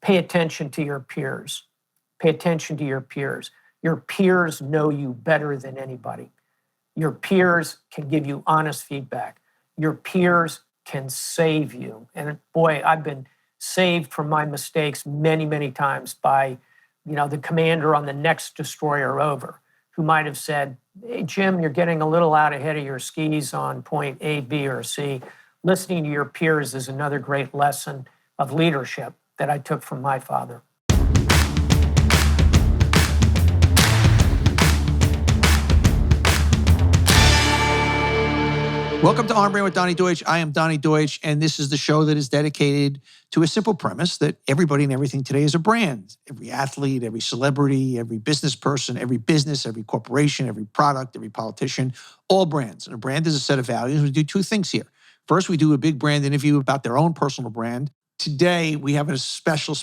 pay attention to your peers. Pay attention to your peers. Your peers know you better than anybody. Your peers can give you honest feedback. Your peers can save you. And boy, I've been saved from my mistakes many, many times by, the commander on the next destroyer over, who might have said, "Hey, Jim, you're getting a little out ahead of your skis on point A, B, or C." Listening to your peers is another great lesson of leadership that I took from my father. Welcome to On Brand with Donny Deutsch. I am Donny Deutsch, and this is the show that is dedicated to a simple premise that everybody and everything today is a brand. Every athlete, every celebrity, every business person, every business, every corporation, every product, every politician, all brands. And a brand is a set of values. We do two things here. First, we do a big brand interview about their own personal brand. Today, we have a special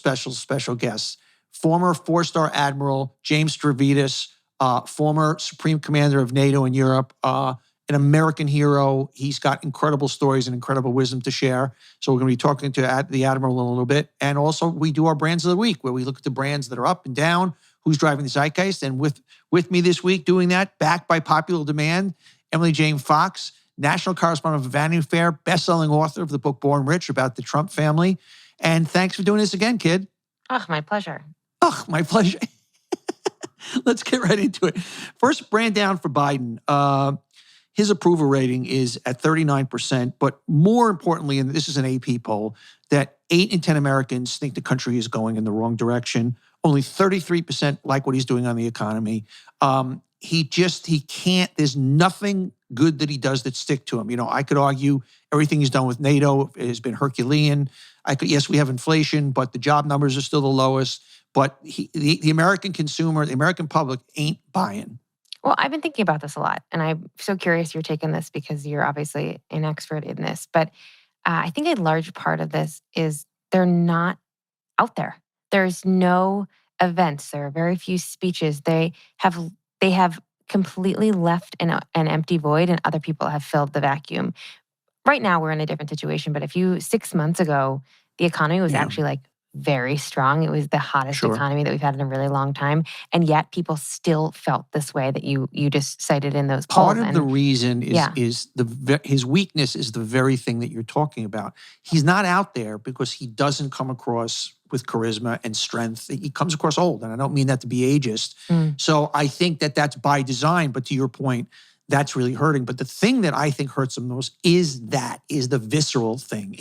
guest, former four-star Admiral James Stavridis, former Supreme Commander of NATO in Europe, an American hero. He's got incredible stories and incredible wisdom to share. So we're going to be talking to the Admiral in a little bit. And also we do our brands of the week, where we look at the brands that are up and down, who's driving the zeitgeist. And with me this week doing that, backed by popular demand, Emily Jane Fox, national correspondent of Vanity Fair, best-selling author of the book Born Rich about the Trump family. And thanks for doing this again, kid. Oh, my pleasure. Oh, my pleasure. Let's get right into it. First, brand down for Biden. His approval rating is at 39%, but more importantly, and this is an AP poll, that 8 in 10 Americans think the country is going in the wrong direction. Only 33% like what he's doing on the economy. He can't, there's nothing good that he does that stick to him. I could argue everything he's done with NATO has been Herculean. Yes, we have inflation, but the job numbers are still the lowest. But the American consumer, the American public ain't buying. Well, I've been thinking about this a lot, and I'm so curious your take on this because you're obviously an expert in this. But I think a large part of this is they're not out there. There's no events. There are very few speeches. They have completely left an empty void, and other people have filled the vacuum. Right now, we're in a different situation. But 6 months ago, the economy was actually very strong. It was the hottest economy that we've had in a really long time. And yet people still felt this way that you just cited in those polls. Part of the reason is his weakness is the very thing that you're talking about. He's not out there because he doesn't come across with charisma and strength. He comes across old, and I don't mean that to be ageist. So I think that that's by design, but to your point, that's really hurting. But the thing that I think hurts him most is the visceral thing,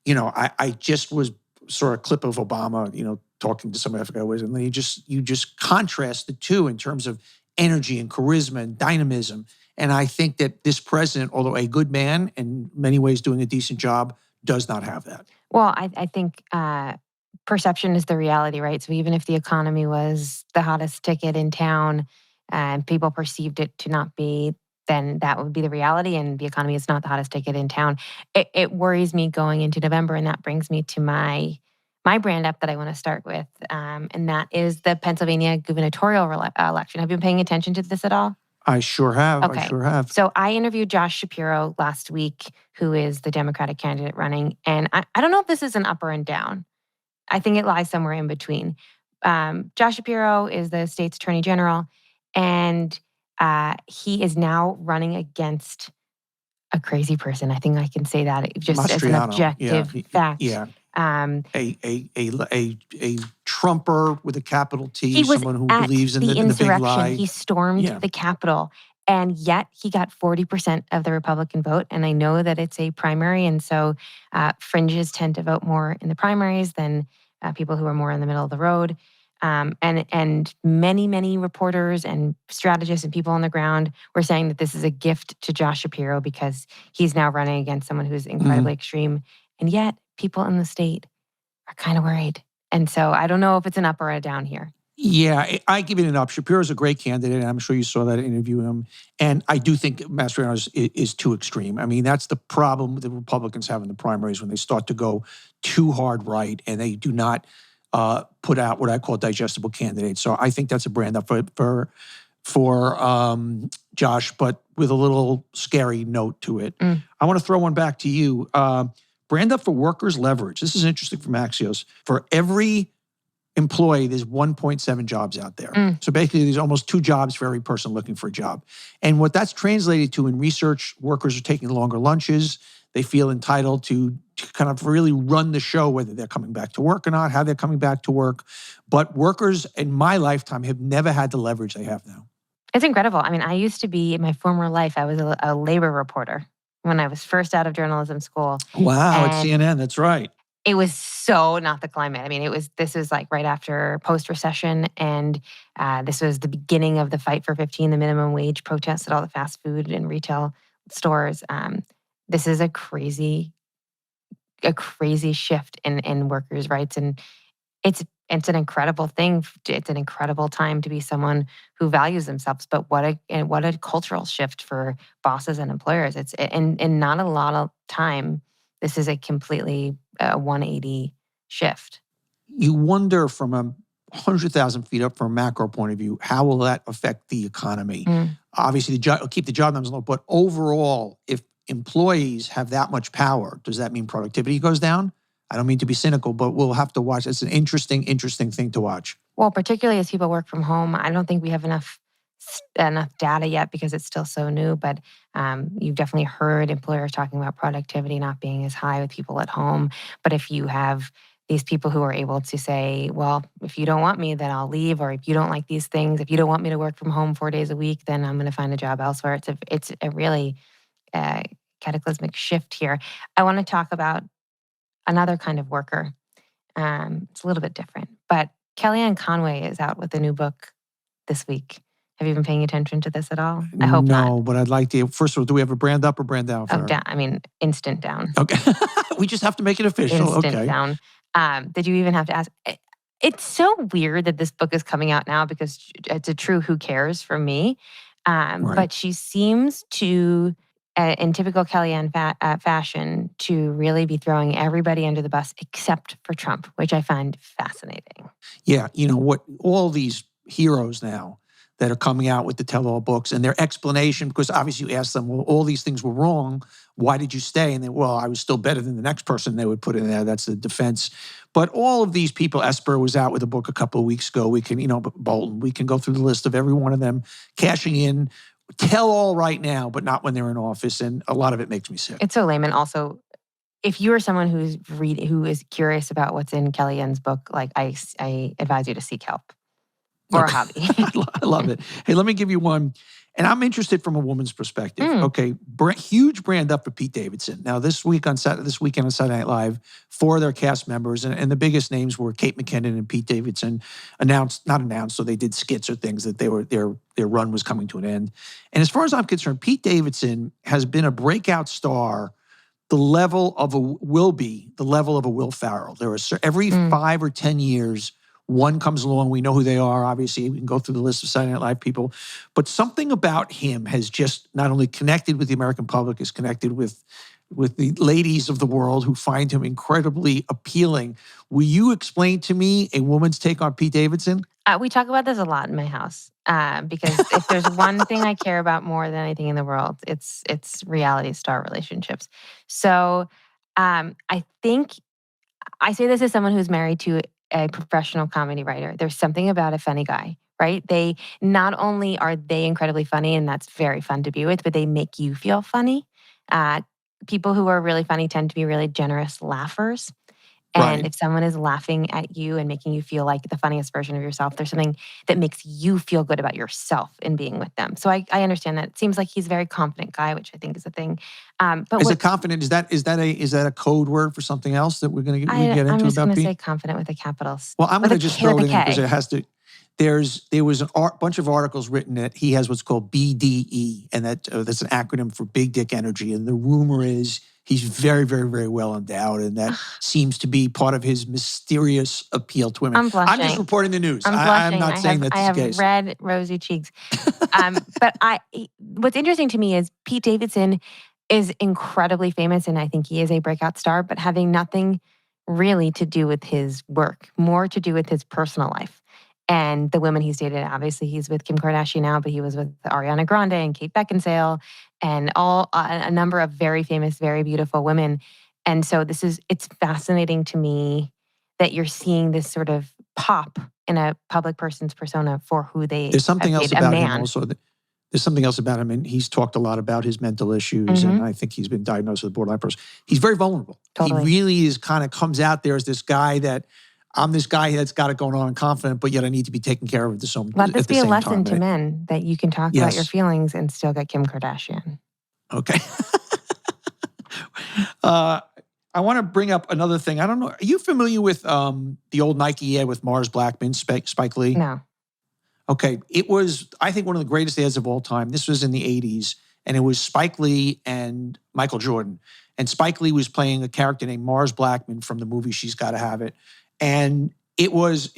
I just was saw a clip of Obama, talking to somebody, I forgot what it was, and then you just contrast the two in terms of energy and charisma and dynamism. And I think that this president, although a good man and in many ways doing a decent job, does not have that. Well, I think perception is the reality, right? So even if the economy was the hottest ticket in town and people perceived it to not be, then that would be the reality, and the economy is not the hottest ticket in town. It worries me going into November, and that brings me to my brand up that I want to start with, and that is the Pennsylvania gubernatorial election. Have you been paying attention to this at all? I sure have. Okay. I sure have. So I interviewed Josh Shapiro last week, who is the Democratic candidate running, and I don't know if this is an up or a down. I think it lies somewhere in between. Josh Shapiro is the state's attorney general, and he is now running against a crazy person. I think I can say that just as an objective fact. Yeah. A Trumper with a capital T, someone who believes in the big lie. He stormed the Capitol, and yet he got 40% of the Republican vote. And I know that it's a primary, and so fringes tend to vote more in the primaries than people who are more in the middle of the road. And many reporters and strategists and people on the ground were saying that this is a gift to Josh Shapiro because he's now running against someone who's incredibly extreme. And yet people in the state are kind of worried. And so I don't know if it's an up or a down here. Yeah, I give it an up. Shapiro's a great candidate, and I'm sure you saw that interview him. And I do think Mastriano is too extreme. I mean, that's the problem the Republicans have in the primaries when they start to go too hard right, and they do not put out what I call digestible candidates. So I think that's a brand up for Josh, but with a little scary note to it. I want to throw one back to you. Brand up for workers' leverage. This is interesting from Axios. For every employee, there's 1.7 jobs out there. So basically, there's almost 2 jobs for every person looking for a job. And what that's translated to in research, workers are taking longer lunches. They feel entitled to kind of really run the show, whether they're coming back to work or not, how they're coming back to work. But workers in my lifetime have never had the leverage they have now. It's incredible. I mean, I used to be, in my former life, I was a labor reporter when I was first out of journalism school. Wow, at And CNN, that's right. it was so not the climate. I mean, this was like right after post-recession, and this was the beginning of the fight for 15, the minimum wage protests at all the fast food and retail stores. This is a crazy shift in workers' rights, and it's an incredible thing. It's an incredible time to be someone who values themselves. But what a cultural shift for bosses and employers. It's in not a lot of time. This is a completely 180 shift. You wonder from 100,000 feet up from a macro point of view, how will that affect the economy? Obviously, keep the job numbers low, but overall, if employees have that much power, does that mean productivity goes down? I don't mean to be cynical, but we'll have to watch. It's an interesting thing to watch. Well, particularly as people work from home, I don't think we have enough data yet because it's still so new. But you've definitely heard employers talking about productivity not being as high with people at home. But if you have these people who are able to say, well, if you don't want me, then I'll leave. Or if you don't like these things, if you don't want me to work from home 4 days a week, then I'm going to find a job elsewhere. It's a really cataclysmic shift here. I want to talk about another kind of worker. It's a little bit different. But Kellyanne Conway is out with a new book this week. Have you been paying attention to this at all? I hope not. No, but I'd like to. First of all, do we have a brand up or brand down for her? Down. I mean, instant down. Okay. We just have to make it official. Instant down. Did you even have to ask? It's so weird that this book is coming out now because it's a true who cares for me. Right. But she seems to, in typical Kellyanne fashion, to really be throwing everybody under the bus except for Trump, which I find fascinating. Yeah, you know what? All these heroes now that are coming out with the tell-all books and their explanation, because obviously you ask them, well, all these things were wrong. Why did you stay? And they, well, I was still better than the next person they would put in there. That's the defense. But all of these people, Esper was out with a book a couple of weeks ago. We can, Bolton, we can go through the list of every one of them cashing in. Tell all right now, but not when they're in office. And a lot of it makes me sick. It's so lame. And also, if you are someone who is curious about what's in Kellyanne's book, like I advise you to seek help or a hobby. I love it. Hey, let me give you one. And I'm interested from a woman's perspective. Okay, huge brand up for Pete Davidson. Now, this weekend on Saturday Night Live, 4 of their cast members, and the biggest names were Kate McKinnon and Pete Davidson, so they did skits or things that their run was coming to an end. And as far as I'm concerned, Pete Davidson has been a breakout star, the level of a Will Ferrell. There are every 5 or 10 years, one comes along, we know who they are, obviously. We can go through the list of Saturday Night Live people. But something about him has just not only connected with the American public, is connected with the ladies of the world who find him incredibly appealing. Will you explain to me a woman's take on Pete Davidson? We talk about this a lot in my house because if there's one thing I care about more than anything in the world, it's reality star relationships. So I think I say this as someone who's married to a professional comedy writer. There's something about a funny guy, right? They not only are they incredibly funny, and that's very fun to be with, but they make you feel funny. People who are really funny tend to be really generous laughers. And if someone is laughing at you and making you feel like the funniest version of yourself, there's something that makes you feel good about yourself in being with them. So I understand that. It seems like he's a very confident guy, which I think is a thing. But is it confident? Is that a code word for something else that we're going to get into about Pete? I'm just going to say confident with a capital. Well, I'm going to just throw it in because it has to. There was a bunch of articles written that he has what's called BDE, and that's an acronym for Big Dick Energy. And the rumor is he's very, very, very well endowed, and that seems to be part of his mysterious appeal to women. I'm blushing. I'm just reporting the news. I'm not saying that's the case. I have red, rosy cheeks. But what's interesting to me is Pete Davidson is incredibly famous, and I think he is a breakout star, but having nothing really to do with his work, more to do with his personal life. And the women he's dated, obviously he's with Kim Kardashian now, but he was with Ariana Grande and Kate Beckinsale and a number of very famous, very beautiful women. And so it's fascinating to me that you're seeing this sort of pop in a public person's persona for who they There's something have else made, a about him man. also. There's something else about him, and he's talked a lot about his mental issues, Mhm. and I think he's been diagnosed with borderline person. He's very vulnerable. Totally. He really is kind of comes out there as this guy that I'm this guy that's got it going on and confident, but yet I need to be taken care of at the same Let this be a lesson time. to men that you can talk about your Yes. feelings and still get Kim Kardashian. Okay. I want to bring up another thing. I don't know. Are you familiar with the old Nike ad with Mars Blackman, Spike Lee? No. Okay. It was, I think, one of the greatest ads of all time. This was in the 80s, and it was Spike Lee and Michael Jordan. And Spike Lee was playing a character named Mars Blackman from the movie She's Gotta Have It. And it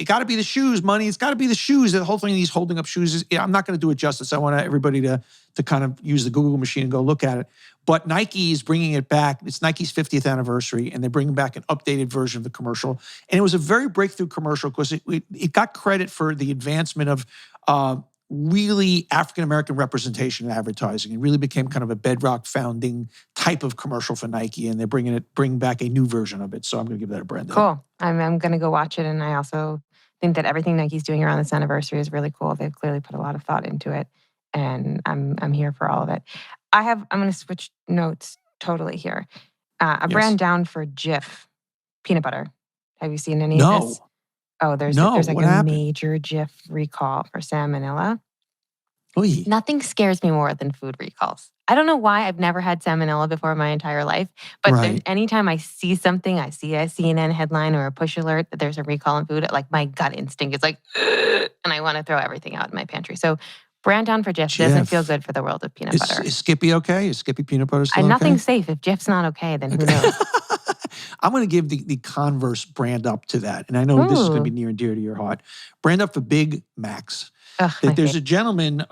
got to be the shoes, money. It's got to be the shoes. The whole thing he's holding up shoes. I'm not going to do it justice. I want everybody to kind of use the Google machine and go look at it. But Nike is bringing it back. It's Nike's 50th anniversary, and they're bringing back an updated version of the commercial. And it was a very breakthrough commercial because it got credit for the advancement of really African-American representation in advertising. It really became kind of a bedrock founding type of commercial for Nike, and they're bringing back a new version of it. So I'm going to give that a brand. Cool. I'm going to go watch it, and I also think that everything Nike's doing around this anniversary is really cool. They've clearly put a lot of thought into it, and I'm here for all of it. I'm going to switch notes totally here. A brand down for Jif peanut butter. Have you seen any of this? Oh, there's like what a happened? major Jif recall for salmonella. Oy. Nothing scares me more than food recalls. I don't know why. I've never had salmonella before in my entire life. But anytime I see something, I see a CNN headline or a push alert that there's a recall in food, like my gut instinct is like, ugh, and I want to throw everything out in my pantry. So brand down for Jif doesn't feel good for the world of peanut butter. Is Skippy okay? Is Skippy peanut butter still okay? Nothing's safe. If Jif's not okay, then who knows? I'm going to give the Converse brand up to that. And I know this is going to be near and dear to your heart. Brand up for Big Macs. There's a gentleman,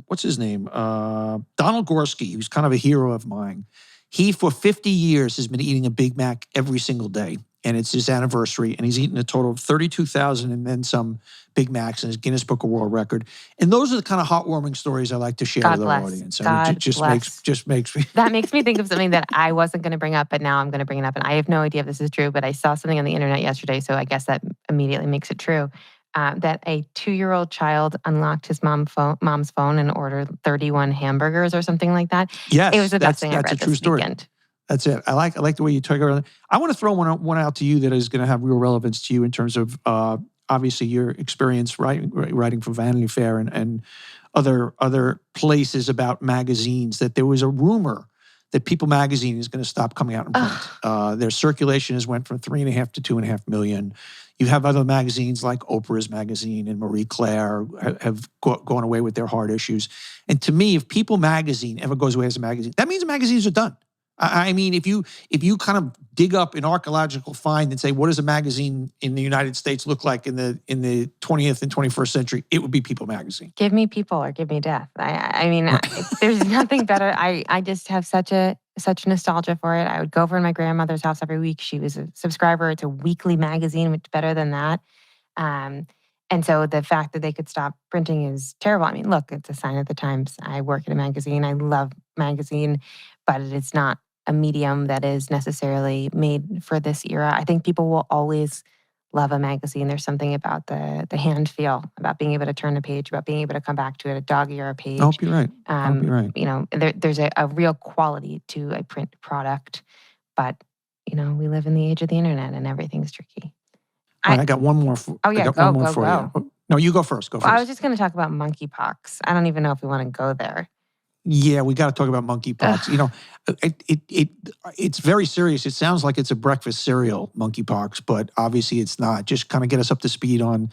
what's his name? Donald Gorski, who's kind of a hero of mine. He, for 50 years, has been eating a Big Mac every single day. And it's his anniversary. And he's eaten a total of 32,000 and then some Big Macs in his Guinness Book of World Record. And those are the kind of heartwarming stories I like to share with our audience. God bless. Just makes me. That makes me think of something that I wasn't going to bring up, but now I'm going to bring it up. And I have no idea if this is true, but I saw something on the internet yesterday, so I guess that immediately makes it true. That a 2-year-old child unlocked his mom's phone and ordered 31 hamburgers or something like that. Yes, it was the best thing I read this weekend. That's it. I like the way you took it. I want to throw one out to you that is going to have real relevance to you in terms of obviously your experience writing for Vanity Fair and other places about magazines. That there was a rumor that People Magazine is going to stop coming out in print. Their circulation has went from 3.5 to 2.5 million. You have other magazines like Oprah's magazine and Marie Claire have gone away with their hard issues. And to me, if People Magazine ever goes away as a magazine, that means the magazines are done. I mean, if you kind of dig up an archaeological find and say, what does a magazine in the United States look like in the 20th and 21st century, it would be People Magazine. Give me People or give me death. I mean, there's nothing better. I just have such nostalgia for it. I would go over to my grandmother's house every week. She was a subscriber. It's a weekly magazine, which is better than that. And so the fact that they could stop printing is terrible. I mean, look, it's a sign of the times. I work at a magazine. I love magazine, but it's not a medium that is necessarily made for this era. I think people will always love a magazine. There's something about the hand feel, about being able to turn a page, about being able to come back to it, a dog-ear page. I hope you're right. I hope you're right. You know, there's a real quality to a print product, but, you know, we live in the age of the internet and everything's tricky. I got one more. Go. You. No, you go first. Go first. I was just going to talk about monkeypox. I don't even know if we want to go there. Yeah, we got to talk about monkeypox. You know, it's very serious. It sounds like it's a breakfast cereal, monkeypox, but obviously it's not. Just kind of get us up to speed on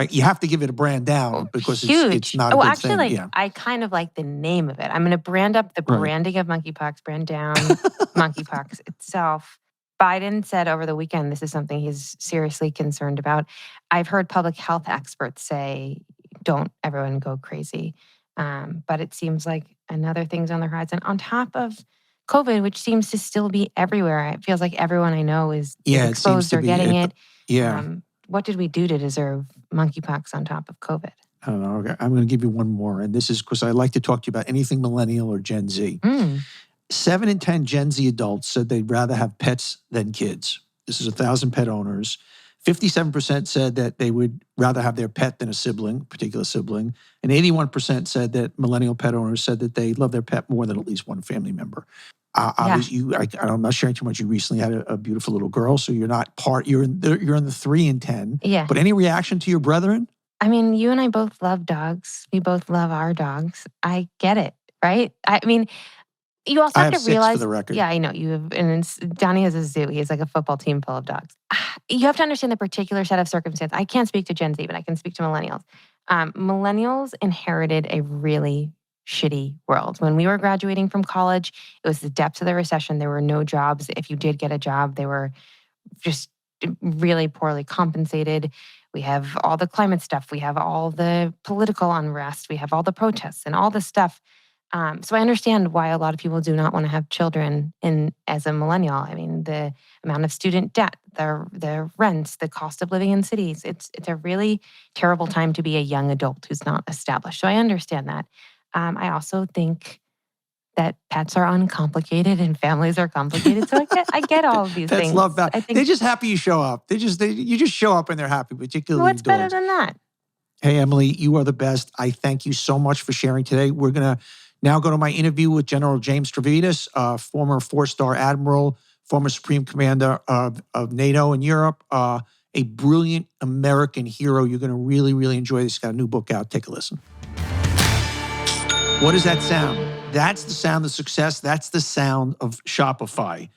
you have to give it a brand down because it's not a good thing. I kind of like the name of it. I'm going to brand up the branding of monkeypox, brand down monkeypox itself. Biden said over the weekend, this is something he's seriously concerned about. I've heard public health experts say, don't everyone go crazy. But it seems like another thing's on the horizon on top of COVID, which seems to still be everywhere. It feels like everyone I know is exposed or getting it. What did we do to deserve monkeypox on top of COVID? I don't know. Okay. I'm going to give you one more. And this is because I like to talk to you about anything millennial or Gen Z. 7 in 10 Gen Z adults said they'd rather have pets than kids. This is 1,000 pet owners. 57% said that they would rather have their pet than a sibling, particular sibling. And 81% said that millennial pet owners said that they love their pet more than at least one family member. Obviously, I'm not sharing too much. You recently had a beautiful little girl, so you're not you're in the 3 in 10. Yeah. But any reaction to your brethren? I mean, you and I both love dogs. We both love our dogs. I get it, right? I mean, you also I have have to 6 realize. for the record. Yeah, I know you have. And Donny has a zoo. He has like a football team full of dogs. You have to understand the particular set of circumstances. I can't speak to Gen Z, but I can speak to millennials. Millennials inherited a really shitty world. When we were graduating from college, it was the depths of the recession. There were no jobs. If you did get a job, they were just really poorly compensated. We have all the climate stuff. We have all the political unrest. We have all the protests and all the stuff. So I understand why a lot of people do not want to have children as a millennial. I mean, the amount of student debt, the rents, the cost of living in cities. It's a really terrible time to be a young adult who's not established. So I understand that. I also think that pets are uncomplicated and families are complicated. So I get all of these Pets things. love that. I think They're just happy you show up. You just show up and they're happy, particularly what's better dogs. than that? Hey, Emily, you are the best. I thank you so much for sharing today. We're going to now go to my interview with General James Stavridis, former 4-star admiral, former Supreme Commander of NATO in Europe, a brilliant American hero. You're going to really, really enjoy this. He's got a new book out. Take a listen. What is that sound? That's the sound of success. That's the sound of Shopify.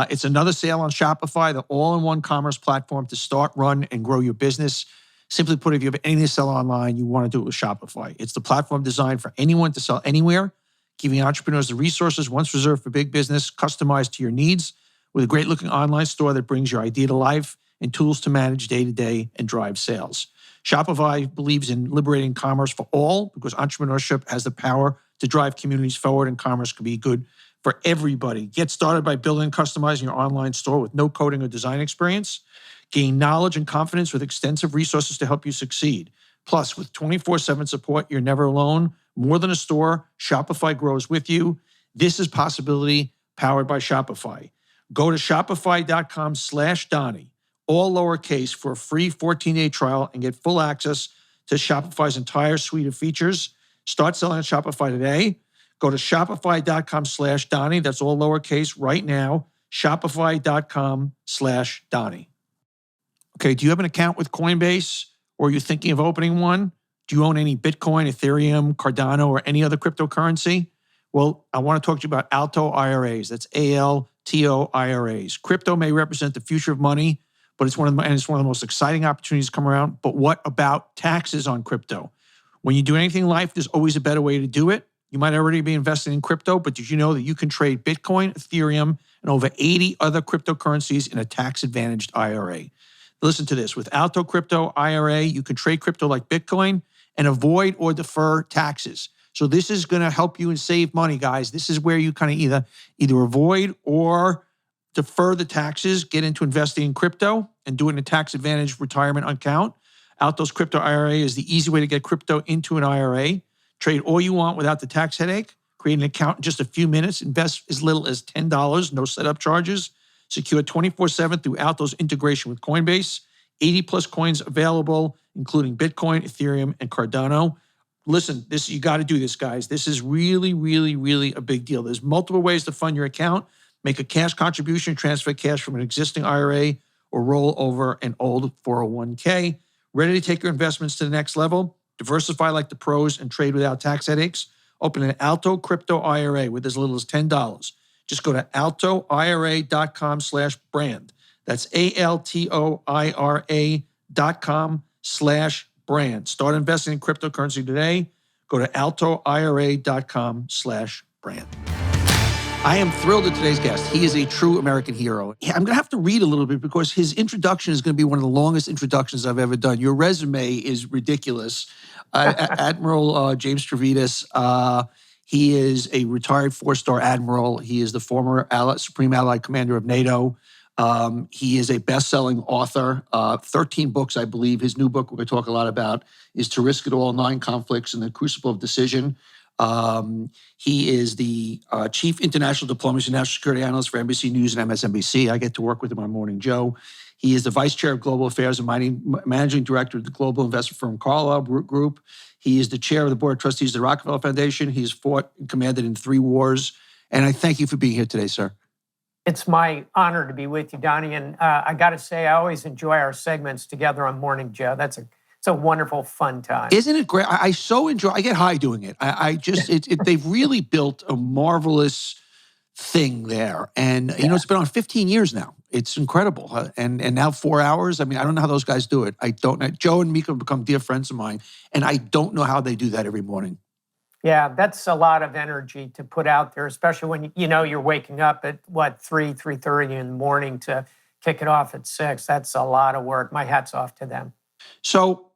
It's another sale on Shopify, the all-in-one commerce platform to start, run, and grow your business. Simply put, if you have anything to sell online, you want to do it with Shopify. It's the platform designed for anyone to sell anywhere, giving entrepreneurs the resources once reserved for big business, customized to your needs, with a great-looking online store that brings your idea to life and tools to manage day-to-day and drive sales. Shopify believes in liberating commerce for all because entrepreneurship has the power to drive communities forward, and commerce can be good for everybody. Get started by building and customizing your online store with no coding or design experience. Gain knowledge and confidence with extensive resources to help you succeed. Plus, with 24/7 support, you're never alone. More than a store, Shopify grows with you. This is possibility powered by Shopify. Go to shopify.com/Donny, all lowercase, for a free 14-day trial and get full access to Shopify's entire suite of features. Start selling on Shopify today. Go to shopify.com/Donny. That's all lowercase right now. Shopify.com/Donny. Okay, do you have an account with Coinbase, or are you thinking of opening one? Do you own any Bitcoin, Ethereum, Cardano, or any other cryptocurrency? Well, I want to talk to you about ALTO IRAs. That's ALTO IRAs. Crypto may represent the future of money, but it's one of the most exciting opportunities to come around. But what about taxes on crypto? When you do anything in life, there's always a better way to do it. You might already be investing in crypto, but did you know that you can trade Bitcoin, Ethereum, and over 80 other cryptocurrencies in a tax-advantaged IRA? Listen to this. With ALTO Crypto IRA, you can trade crypto like Bitcoin and avoid or defer taxes. So this is going to help you and save money, guys. This is where you kind of either avoid or defer the taxes, get into investing in crypto, and do it in a tax-advantaged retirement account. ALTO's Crypto IRA is the easy way to get crypto into an IRA. Trade all you want without the tax headache. Create an account in just a few minutes. Invest as little as $10, no setup charges. Secure 24/7 through ALTO's integration with Coinbase. 80+ coins available, including Bitcoin, Ethereum, and Cardano. Listen, you got to do this, guys. This is really, really, really a big deal. There's multiple ways to fund your account. Make a cash contribution, transfer cash from an existing IRA, or roll over an old 401k. Ready to take your investments to the next level? Diversify like the pros and trade without tax headaches? Open an ALTO Crypto IRA with as little as $10. Just go to altoira.com/brand. That's ALTOIRA.com/brand. Start investing in cryptocurrency today. Go to altoira.com/brand. I am thrilled at today's guest. He is a true American hero. I'm going to have to read a little bit because his introduction is going to be one of the longest introductions I've ever done. Your resume is ridiculous. Admiral James Stavridis, he is a retired 4-star admiral. He is the former Supreme Allied Commander of NATO. He is a best-selling author, 13 books, I believe. His new book, we're going to talk a lot about, is To Risk It All, 9 Conflicts in the Crucible of Decision. He is the Chief International Diplomacy and National Security Analyst for NBC News and MSNBC. I get to work with him on Morning Joe. He is the Vice Chair of Global Affairs and Managing Director of the global investment firm Carlyle Group. He is the Chair of the Board of Trustees of the Rockefeller Foundation. He's fought and commanded in 3 wars. And I thank you for being here today, sir. It's my honor to be with you, Donny. And I got to say, I always enjoy our segments together on Morning Joe. It's a wonderful, fun time. Isn't it great? I so enjoy. I get high doing it. They've really built a marvelous thing there, and it's been on 15 years now. It's incredible, and now 4 hours. I mean, I don't know how those guys do it. I don't know. Joe and Mika have become dear friends of mine, and I don't know how they do that every morning. Yeah, that's a lot of energy to put out there, especially when you're waking up at 3:30 in the morning to kick it off at 6. That's a lot of work. My hat's off to them. So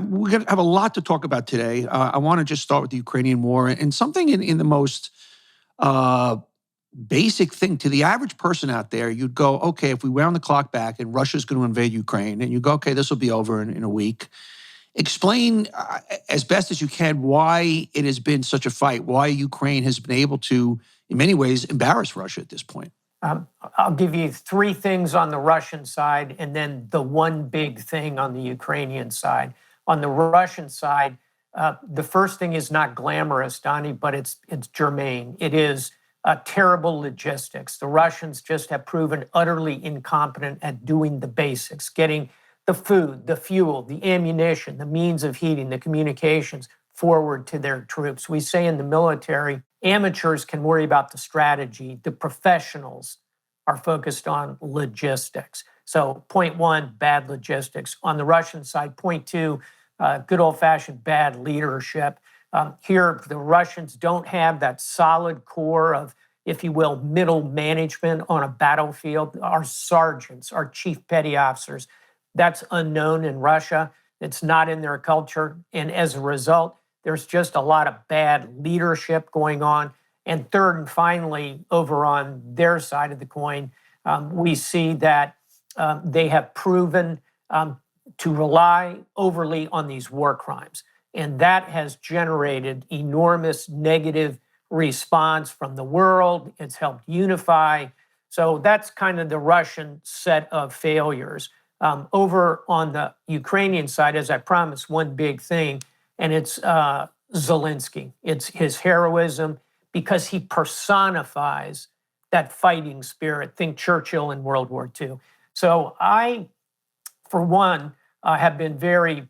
we're going to have a lot to talk about today. I want to just start with the Ukrainian war and something in the most basic thing to the average person out there. You'd go, okay, if we wound the clock back and Russia's going to invade Ukraine, and you go, okay, this will be over in a week. Explain as best as you can why it has been such a fight, why Ukraine has been able to, in many ways, embarrass Russia at this point. I'll give you 3 things on the Russian side and then the one big thing on the Ukrainian side. On the Russian side, the first thing is not glamorous, Donny, but it's germane. It is terrible logistics. The Russians just have proven utterly incompetent at doing the basics, getting the food, the fuel, the ammunition, the means of heating, the communications forward to their troops. We say in the military, amateurs can worry about the strategy. The professionals are focused on logistics. So point 1, bad logistics. On the Russian side, point 2, good old-fashioned bad leadership. Here, the Russians don't have that solid core of, if you will, middle management on a battlefield. Our sergeants, our chief petty officers, that's unknown in Russia. It's not in their culture. And as a result, there's just a lot of bad leadership going on. And third and finally, over on their side of the coin, we see that they have proven to rely overly on these war crimes. And that has generated enormous negative response from the world. It's helped unify. So that's kind of the Russian set of failures. Over on the Ukrainian side, as I promised, one big thing, and it's Zelensky. It's his heroism, because he personifies that fighting spirit. Think Churchill in World War II. So I, for one, have been very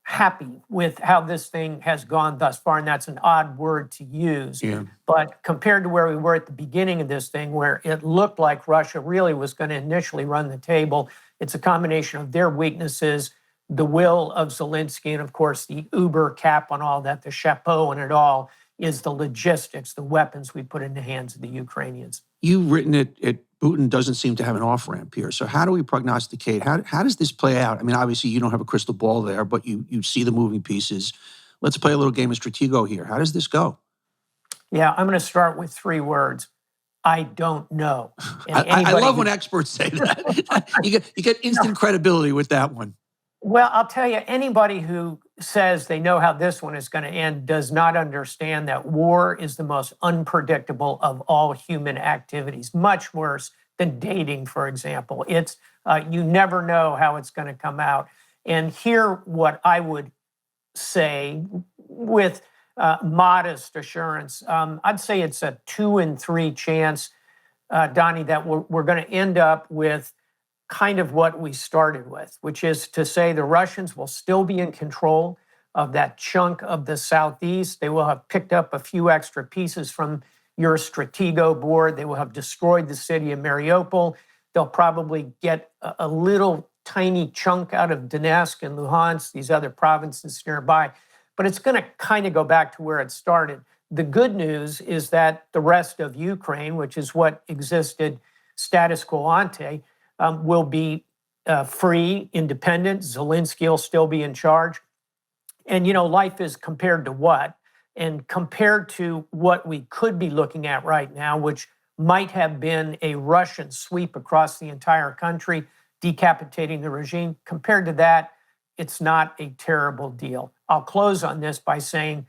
happy with how this thing has gone thus far, and that's an odd word to use. Yeah. But compared to where we were at the beginning of this thing, where it looked like Russia really was going to initially run the table, it's a combination of their weaknesses, the will of Zelensky, and of course the uber cap on all that, the chapeau on it all, is the logistics, the weapons we put in the hands of the Ukrainians. You've written it, Putin doesn't seem to have an off-ramp here. So how do we prognosticate? How does this play out? I mean, obviously you don't have a crystal ball there, but you see the moving pieces. Let's play a little game of Stratego here. How does this go? Yeah, I'm going to start with 3 words. I don't know. I love when experts say that. you get instant credibility with that one. Well, I'll tell you, anybody who says they know how this one is going to end does not understand that war is the most unpredictable of all human activities, much worse than dating, for example. It's you never know how it's going to come out. And here, what I would say with modest assurance, I'd say it's a 2 in 3 chance, Donny, that we're going to end up with kind of what we started with, which is to say the Russians will still be in control of that chunk of the southeast. They will have picked up a few extra pieces from your Stratego board. They will have destroyed the city of Mariupol. They'll probably get a little tiny chunk out of Donetsk and Luhansk, these other provinces nearby. But it's going to kind of go back to where it started. The good news is that the rest of Ukraine, which is what existed status quo ante, will be free, independent. Zelensky will still be in charge. And, life is compared to what? And compared to what we could be looking at right now, which might have been a Russian sweep across the entire country, decapitating the regime, compared to that, it's not a terrible deal. I'll close on this by saying,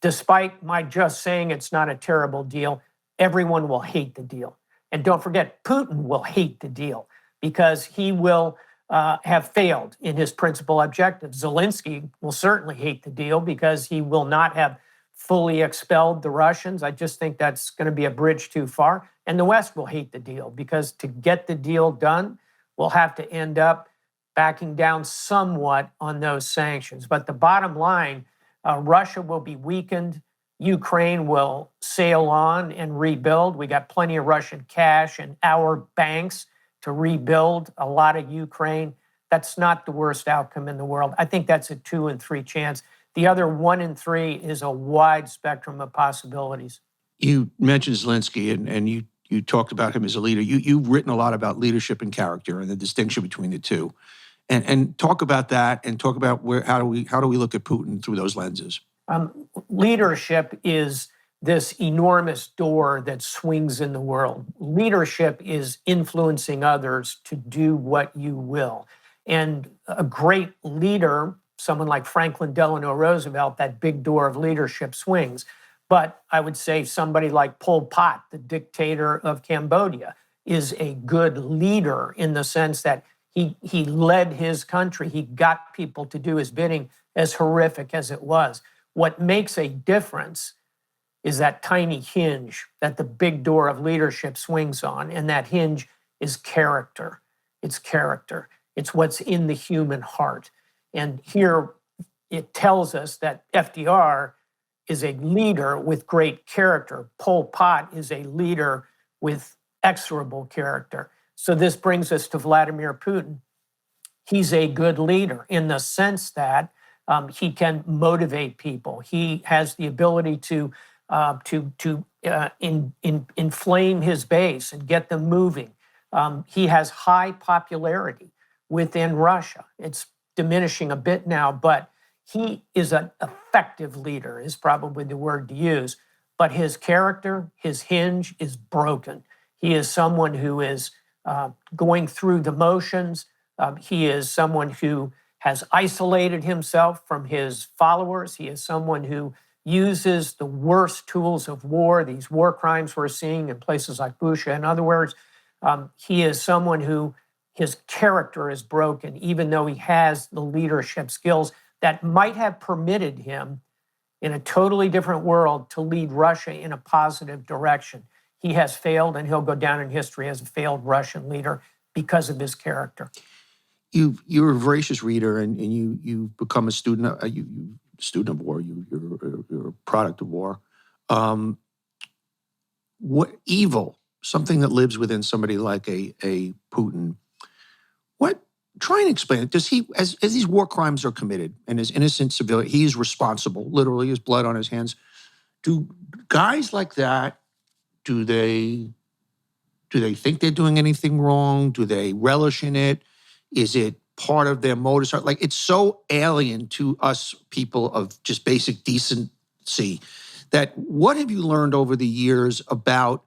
despite my just saying it's not a terrible deal, everyone will hate the deal. And don't forget, Putin will hate the deal because he will have failed in his principal objective. Zelensky will certainly hate the deal because he will not have fully expelled the Russians. I just think that's going to be a bridge too far. And the West will hate the deal because to get the deal done, we'll have to end up backing down somewhat on those sanctions. But the bottom line, Russia will be weakened. Ukraine will sail on and rebuild. We got plenty of Russian cash in our banks to rebuild a lot of Ukraine. That's not the worst outcome in the world. I think that's a 2 in 3 chance. The other 1 in 3 is a wide spectrum of possibilities. You mentioned Zelensky, and you talked about him as a leader. You've written a lot about leadership and character and the distinction between the two. And talk about that, and talk about how do we look at Putin through those lenses? Leadership is this enormous door that swings in the world. Leadership is influencing others to do what you will. And a great leader, someone like Franklin Delano Roosevelt, that big door of leadership swings. But I would say somebody like Pol Pot, the dictator of Cambodia, is a good leader in the sense that he led his country. He got people to do his bidding, as horrific as it was. What makes a difference is that tiny hinge that the big door of leadership swings on, and that hinge is character. It's character. It's what's in the human heart. And here it tells us that FDR is a leader with great character. Pol Pot is a leader with execrable character. So this brings us to Vladimir Putin. He's a good leader in the sense that he can motivate people. He has the ability to inflame his base and get them moving. He has high popularity within Russia. It's diminishing a bit now, but he is an effective leader, is probably the word to use. But his character, his hinge is broken. He is someone who is going through the motions. He is someone who has isolated himself from his followers. He is someone who uses the worst tools of war, these war crimes we're seeing in places like Bucha. In other words, he is someone who his character is broken, even though he has the leadership skills that might have permitted him in a totally different world to lead Russia in a positive direction. He has failed, and he'll go down in history as a failed Russian leader because of his character. You're a voracious reader, and you've become a student of war. You're a product of war. What evil? Something that lives within somebody like a Putin. Try and explain it. Does he, as these war crimes are committed, and as innocent civilian, he is responsible. Literally, his blood on his hands. Do guys like that? Do they think they're doing anything wrong? Do they relish in it? Is it part of their modus? Like, it's so alien to us people of just basic decency that what have you learned over the years about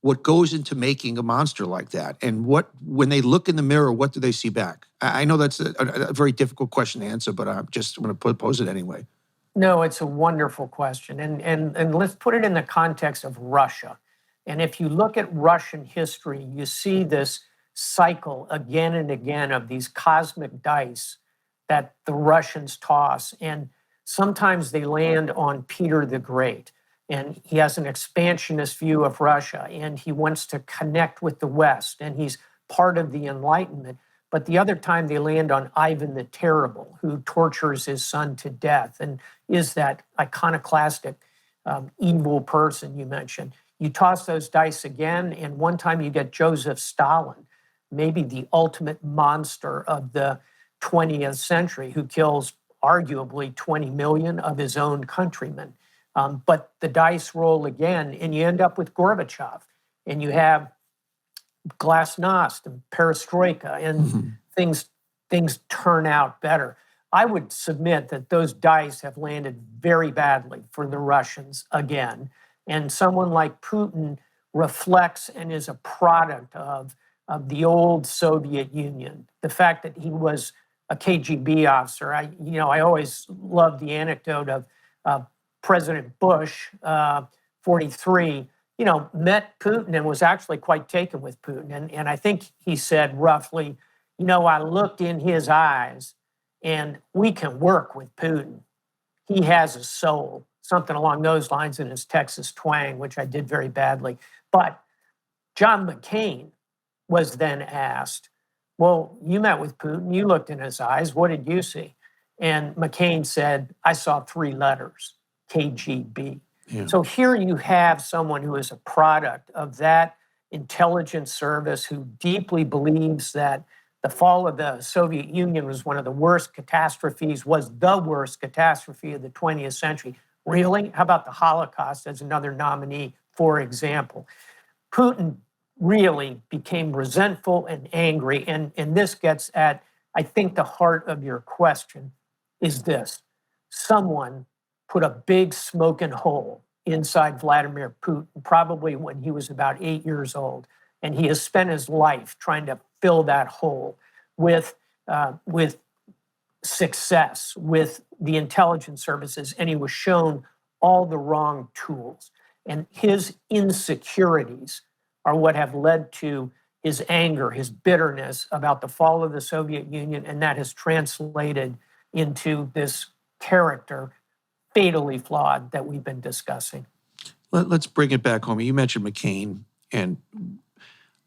what goes into making a monster like that? And when they look in the mirror, what do they see back? I know that's a very difficult question to answer, but I'm just going to pose it anyway. No, it's a wonderful question. And let's put it in the context of Russia. And if you look at Russian history, you see this cycle again and again of these cosmic dice that the Russians toss. And sometimes they land on Peter the Great. And he has an expansionist view of Russia, and he wants to connect with the West, and he's part of the Enlightenment. But the other time they land on Ivan the Terrible, who tortures his son to death and is that iconoclastic evil person you mentioned. You toss those dice again, and one time you get Joseph Stalin, maybe the ultimate monster of the 20th century, who kills arguably 20 million of his own countrymen. But the dice roll again, and you end up with Gorbachev, and you have glasnost and perestroika, and things turn out better. I would submit that those dice have landed very badly for the Russians again. And someone like Putin reflects and is a product of the old Soviet Union. The fact that he was a KGB officer, I always love the anecdote of President Bush, 43, met Putin and was actually quite taken with Putin. And I think he said roughly, I looked in his eyes and we can work with Putin. He has a soul, something along those lines in his Texas twang, which I did very badly. But John McCain was then asked, well, you met with Putin, you looked in his eyes, what did you see? And McCain said, I saw 3 letters, KGB. Yeah. So here you have someone who is a product of that intelligence service, who deeply believes that the fall of the Soviet Union was one of the worst catastrophes, was the worst catastrophe of the 20th century. Really? How about the Holocaust as another nominee, for example? Putin really became resentful and angry. And this gets at, I think, the heart of your question is this. Someone put a big smoking hole inside Vladimir Putin, probably when he was about 8 years old. And he has spent his life trying to fill that hole with success, with the intelligence services. And he was shown all the wrong tools. And his insecurities are what have led to his anger, his bitterness about the fall of the Soviet Union. And that has translated into this character, fatally flawed, that we've been discussing. Let's bring it back home. You mentioned McCain. And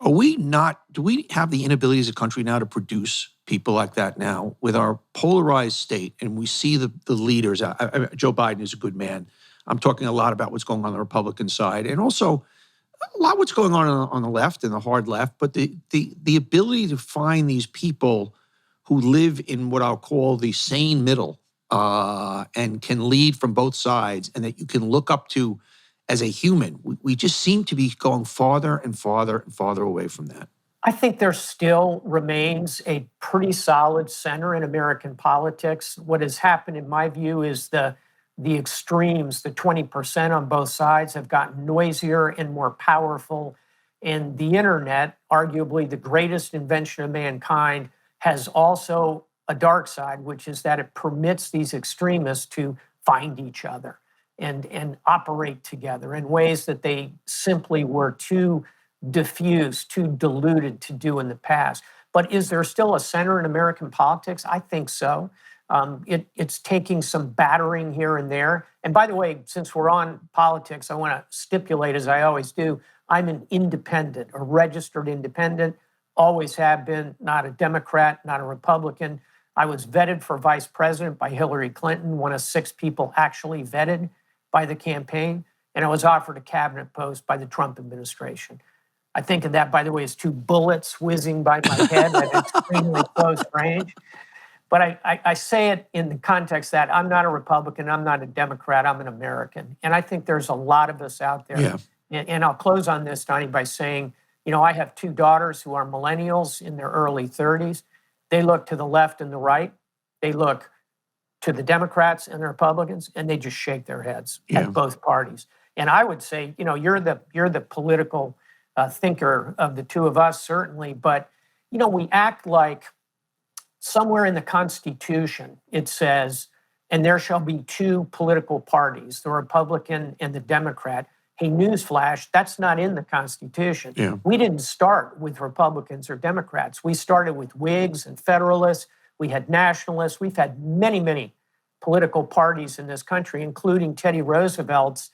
do we have the inability as a country now to produce people like that now with our polarized state? And we see the leaders. Joe Biden is a good man. I'm talking a lot about what's going on the Republican side, and also a lot what's going on the left and the hard left. But the ability to find these people who live in what I'll call the sane middle and can lead from both sides, and that you can look up to as a human, we just seem to be going farther and farther and farther away from that. I think there still remains a pretty solid center in American politics. What has happened, in my view, is the extremes, the 20% on both sides, have gotten noisier and more powerful. And the internet, arguably the greatest invention of mankind, has also a dark side, which is that it permits these extremists to find each other and operate together in ways that they simply were too diffuse, too diluted to do in the past. But is there still a center in American politics? I think so. It's taking some battering here and there. And by the way, since we're on politics, I want to stipulate, as I always do, I'm an independent, a registered independent, always have been, not a Democrat, not a Republican. I was vetted for vice president by Hillary Clinton, one of 6 people actually vetted by the campaign, and I was offered a cabinet post by the Trump administration. I think of that, by the way, as 2 bullets whizzing by my head at extremely close range. But I say it in the context that I'm not a Republican, I'm not a Democrat, I'm an American. And I think there's a lot of us out there. Yeah. And I'll close on this, Donny, by saying, I have 2 daughters who are millennials in their early 30s. They look to the left and the right. They look to the Democrats and the Republicans, and they just shake their heads at both parties. And I would say, you're the political thinker of the 2 of us, certainly. But, we act like somewhere in the Constitution, it says, and there shall be 2 political parties, the Republican and the Democrat. Hey, newsflash, that's not in the Constitution. Yeah. We didn't start with Republicans or Democrats. We started with Whigs and Federalists. We had nationalists. We've had many, many political parties in this country, including Teddy Roosevelt's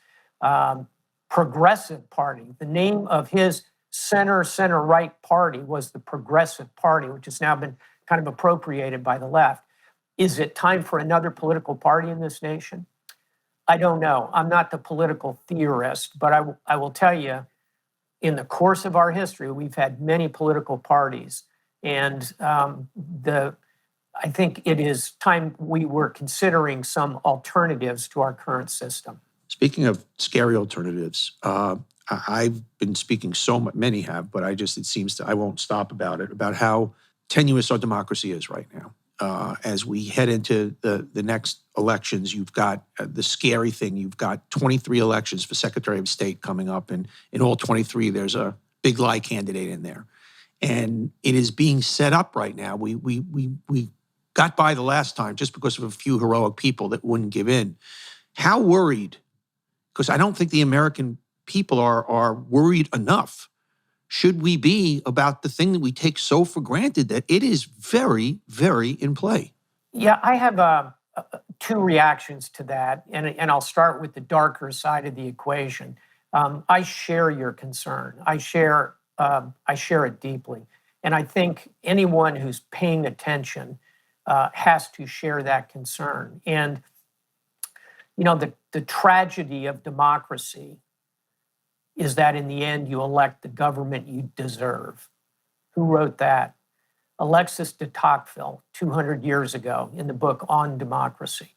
Progressive Party. The name of his center-right party was the Progressive Party, which has now been kind of appropriated by the left. Is it time for another political party in this nation? I don't know. I'm not the political theorist, but I will tell you, in the course of our history, we've had many political parties. And I think it is time we were considering some alternatives to our current system. Speaking of scary alternatives, I've been speaking so much, many have, but it seems I won't stop about how tenuous our democracy is right now. As we head into the next elections, you've got the scary thing. You've got 23 elections for Secretary of State coming up, and in all 23, there's a big lie candidate in there. And it is being set up right now. We got by the last time just because of a few heroic people that wouldn't give in. How worried, because I don't think the American people are worried enough, should we be about the thing that we take so for granted that it is very, very in play? Yeah, I have two reactions to that, and I'll start with the darker side of the equation. I share your concern. I share it deeply, and I think anyone who's paying attention has to share that concern. And the tragedy of democracy is that in the end you elect the government you deserve. Who wrote that? Alexis de Tocqueville, 200 years ago, in the book On Democracy.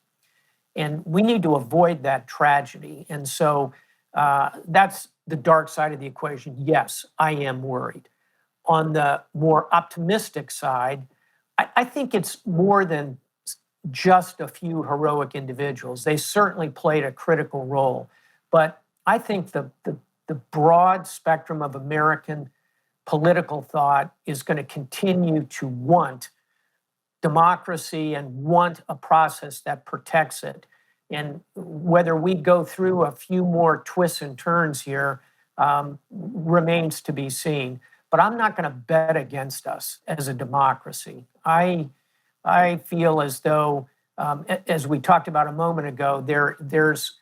And we need to avoid that tragedy. And so that's the dark side of the equation. Yes, I am worried. On the more optimistic side, I think it's more than just a few heroic individuals. They certainly played a critical role. But I think the broad spectrum of American political thought is going to continue to want democracy and want a process that protects it. And whether we go through a few more twists and turns here remains to be seen. But I'm not going to bet against us as a democracy. I feel as though, as we talked about a moment ago, there's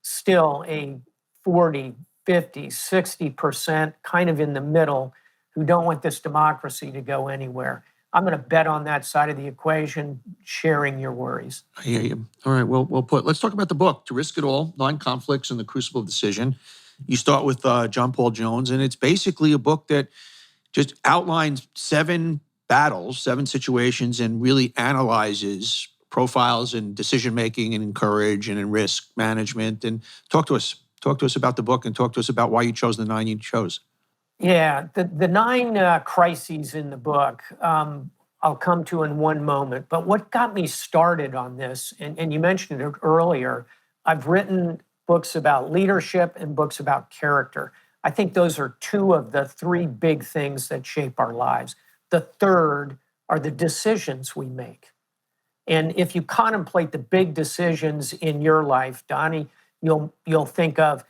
still a 40, 50, 60% kind of in the middle who don't want this democracy to go anywhere. I'm going to bet on that side of the equation, sharing your worries. I hear you. All right, well put. Let's talk about the book, To Risk It All, 9 Conflicts and the Crucible of Decision. You start with John Paul Jones, and it's basically a book that just outlines 7 battles, 7 situations, and really analyzes profiles in decision-making and in courage and in risk management. And talk to us about the book and talk to us about why you chose the 9 you chose. Yeah, the 9 crises in the book, I'll come to in one moment. But what got me started on this, and you mentioned it earlier, I've written books about leadership and books about character. I think those are 2 of the 3 big things that shape our lives. The third are the decisions we make. And if you contemplate the big decisions in your life, Donny, you'll think of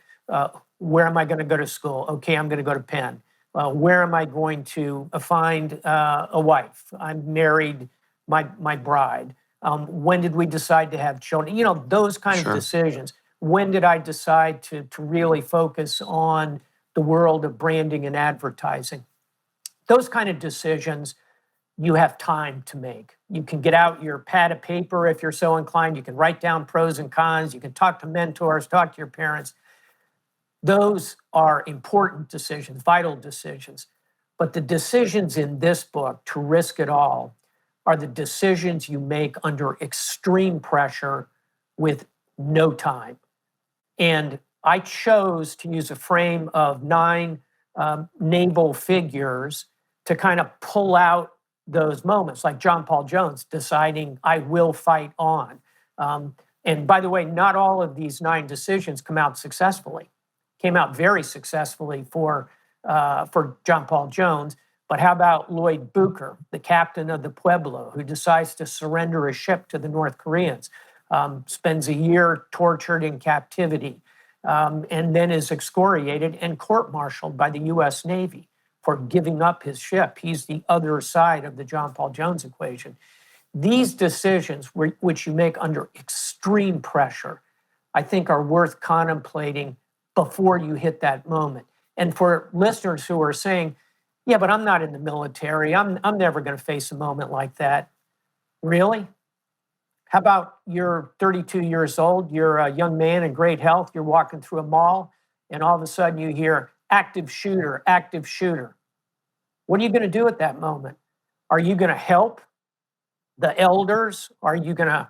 where am I going to go to school? Okay, I'm going to go to Penn. Where am I going to find a wife? I'm married, my bride. When did we decide to have children? Those kind of decisions. When did I decide to really focus on the world of branding and advertising? Those kind of decisions you have time to make. You can get out your pad of paper if you're so inclined. You can write down pros and cons. You can talk to mentors, talk to your parents. Those are important decisions, vital decisions. But the decisions in this book, To Risk It All, are the decisions you make under extreme pressure with no time. And I chose to use a frame of 9 naval figures to kind of pull out those moments, like John Paul Jones deciding, I will fight on. And by the way, not all of these 9 decisions come out successfully. Came out very successfully for John Paul Jones. But how about Lloyd Booker, the captain of the Pueblo, who decides to surrender a ship to the North Koreans, spends a year tortured in captivity, and then is excoriated and court-martialed by the U.S. Navy for giving up his ship. He's the other side of the John Paul Jones equation. These decisions, which you make under extreme pressure, I think are worth contemplating before you hit that moment. And for listeners who are saying, yeah, but I'm not in the military, I'm never going to face a moment like that. Really? How about you're 32 years old, you're a young man in great health, you're walking through a mall, and all of a sudden you hear, active shooter, active shooter. What are you going to do at that moment? Are you going to help the elders? Are you going to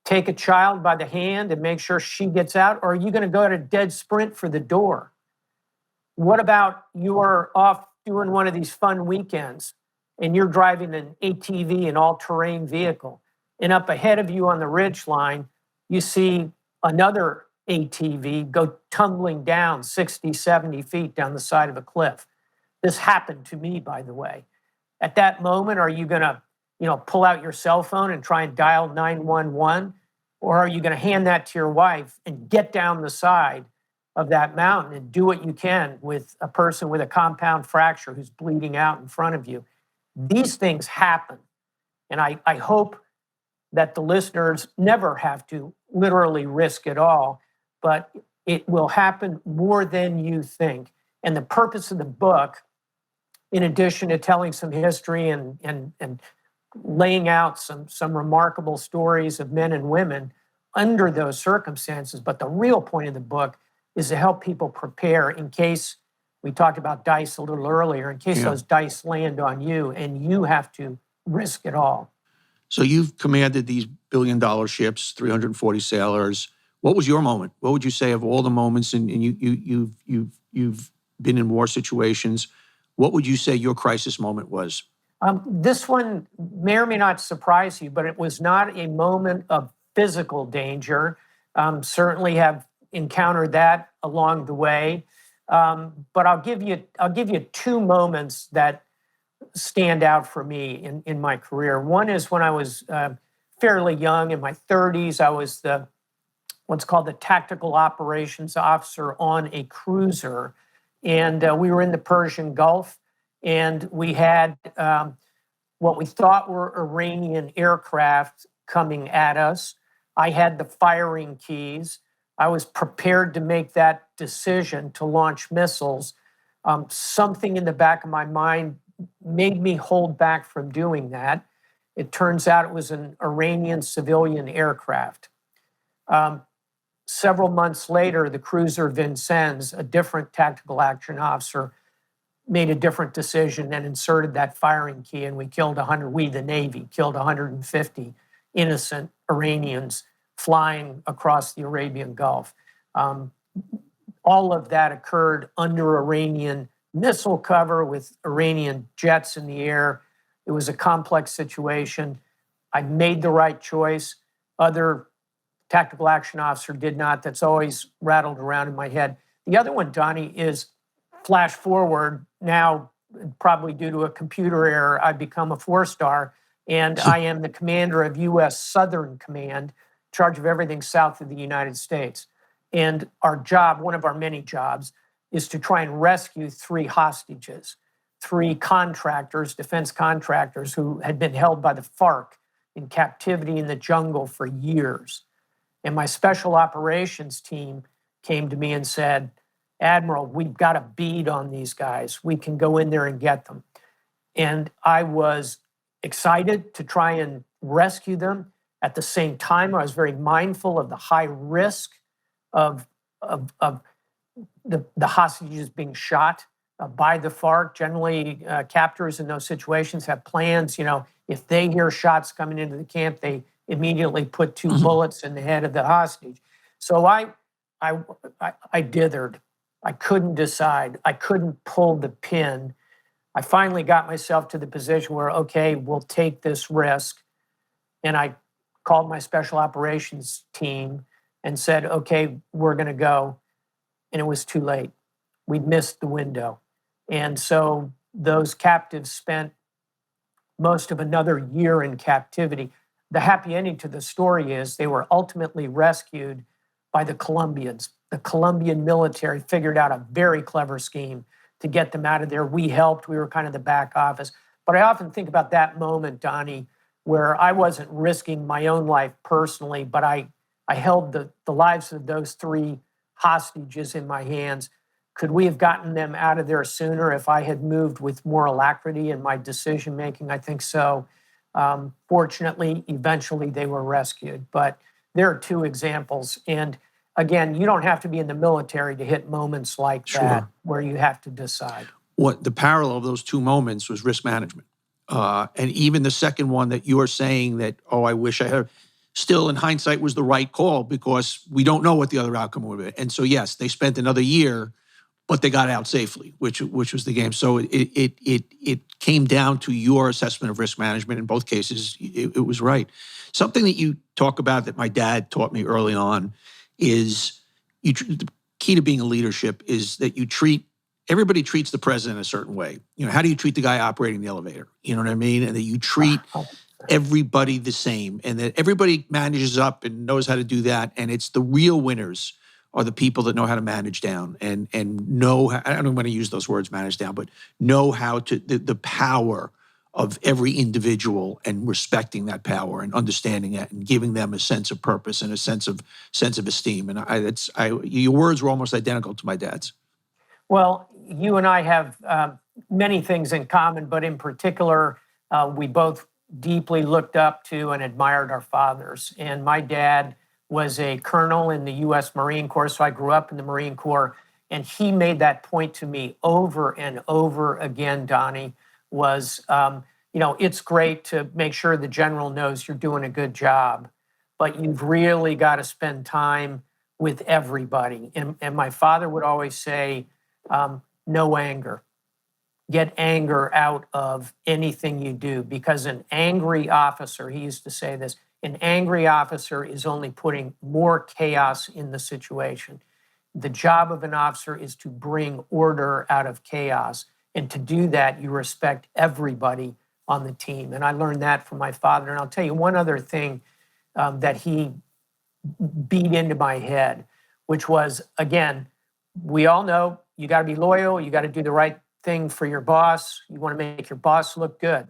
take a child by the hand and make sure she gets out? Or are you going to go at a dead sprint for the door? What about you are off doing one of these fun weekends and you're driving an ATV, an all-terrain vehicle, and up ahead of you on the ridge line, you see another ATV go tumbling down 60, 70 feet down the side of a cliff. This happened to me, by the way. At that moment, are you going to pull out your cell phone and try and dial 911? Or are you going to hand that to your wife and get down the side of that mountain and do what you can with a person with a compound fracture who's bleeding out in front of you? These things happen. And I hope that the listeners never have to literally risk it all, but it will happen more than you think. And the purpose of the book, in addition to telling some history and laying out some remarkable stories of men and women under those circumstances, but the real point of the book is to help people prepare in case, we talked about dice a little earlier, in case those dice land on you and you have to risk it all. So you've commanded these billion-dollar ships, 340 sailors. What was your moment? What would you say of all the moments? And you've been in war situations. What would you say your crisis moment was? This one may or may not surprise you, but it was not a moment of physical danger. Certainly have encountered that along the way. But I'll give you two moments that stand out for me in my career. One is when I was fairly young, in my 30s. I was what's called the Tactical Operations Officer on a cruiser. And we were in the Persian Gulf, and we had what we thought were Iranian aircraft coming at us. I had the firing keys. I was prepared to make that decision to launch missiles. Something in the back of my mind made me hold back from doing that. It turns out it was an Iranian civilian aircraft. Several months later, the cruiser Vincennes, a different tactical action officer, made a different decision and inserted that firing key, and we, the Navy, killed 150 innocent Iranians flying across the Arabian Gulf. All of that occurred under Iranian missile cover with Iranian jets in the air. It was a complex situation. I made the right choice. Other tactical action officer did not. That's always rattled around in my head. The other one, Donny, is flash forward. Now, probably due to a computer error, I've become a 4-star, and I am the commander of U.S. Southern Command, in charge of everything south of the United States. And our job, one of our many jobs, is to try and rescue 3 hostages, 3 contractors, defense contractors, who had been held by the FARC in captivity in the jungle for years. And my special operations team came to me and said, "Admiral, we've got a bead on these guys. We can go in there and get them." And I was excited to try and rescue them. At the same time, I was very mindful of the high risk of the hostages being shot by the FARC. Generally, captors in those situations have plans. If they hear shots coming into the camp, they immediately put 2 bullets in the head of the hostage. So I dithered. I couldn't decide. I couldn't pull the pin. I finally got myself to the position where, okay, we'll take this risk. And I called my special operations team and said, okay, we're going to go. And it was too late. We'd missed the window. And so those captives spent most of another year in captivity. The happy ending to the story is they were ultimately rescued by the Colombians. The Colombian military figured out a very clever scheme to get them out of there. We helped. We were kind of the back office. But I often think about that moment, Donny, where I wasn't risking my own life personally, but I held the lives of those 3 hostages in my hands. Could we have gotten them out of there sooner if I had moved with more alacrity in my decision-making? I think so. Fortunately, eventually they were rescued. But there are 2 examples. And again, you don't have to be in the military to hit moments like that where you have to decide. What the parallel of those 2 moments was risk management. And even the second one that you're saying that, I wish I had, still in hindsight was the right call because we don't know what the other outcome would be. And so, yes, they spent another year, but they got out safely, which was the game. So it came down to your assessment of risk management. In both cases, it was right. Something that you talk about that my dad taught me early on is the key to being a leadership is that everybody treats the president a certain way. How do you treat the guy operating the elevator? You know what I mean? And that you treat everybody the same and that everybody manages up and knows how to do that. And it's the real winners are the people that know how to manage down and know, I don't want to use those words, manage down, but know how to, the power of every individual and respecting that power and understanding that and giving them a sense of purpose and a sense of esteem. And your words were almost identical to my dad's. Well, you and I have many things in common, but in particular, we both deeply looked up to and admired our fathers. And my dad was a colonel in the U.S. Marine Corps, so I grew up in the Marine Corps. And he made that point to me over and over again, Donny, was, it's great to make sure the general knows you're doing a good job, but you've really got to spend time with everybody. And my father would always say, no anger. Get anger out of anything you do, because an angry officer, he used to say this, an angry officer is only putting more chaos in the situation. The job of an officer is to bring order out of chaos. And to do that, you respect everybody on the team. And I learned that from my father. And I'll tell you one other thing that he beat into my head, which was, again, we all know you got to be loyal. You got to do the right thing for your boss. You want to make your boss look good.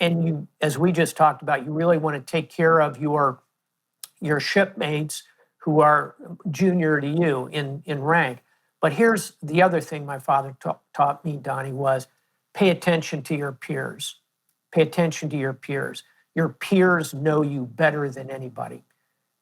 And you, as we just talked about, you really want to take care of your shipmates who are junior to you in rank. But here's the other thing my father taught me, Donny, was pay attention to your peers. Pay attention to your peers. Your peers know you better than anybody.